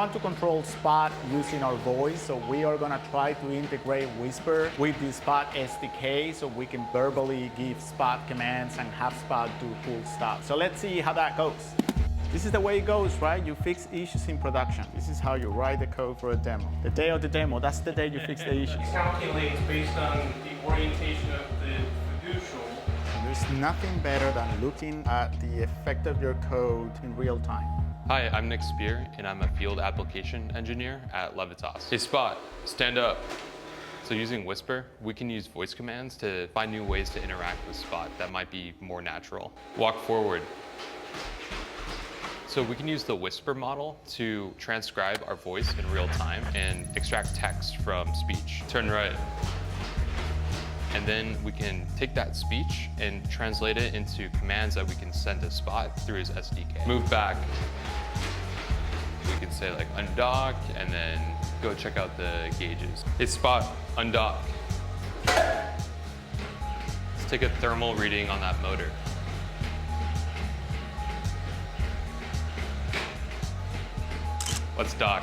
want to control Spot using our voice, so we are gonna try to integrate Whisper with the Spot SDK so we can verbally give Spot commands and have Spot do cool stuff. So let's see how that goes. This is the way it goes, right? You fix issues in production. This is how you write the code for a demo. The day of the demo, that's the day you fix the issues. It calculates based on the orientation of the fiducial. There's nothing better than looking at the effect of your code in real time. Hi, I'm Nick Spear, and I'm a field application engineer at Levitas. Hey Spot, stand up. So using Whisper, we can use voice commands to find new ways to interact with Spot that might be more natural. Walk forward. So we can use the Whisper model to transcribe our voice in real time and extract text from speech. Turn right. And then we can take that speech and translate it into commands that we can send to Spot through his SDK. Move back. We can say like undock and then go check out the gauges. Hey Spot, undock. Let's take a thermal reading on that motor. Let's dock.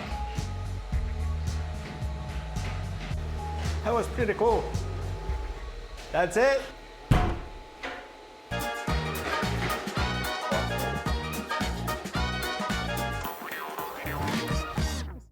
That was pretty cool. That's it.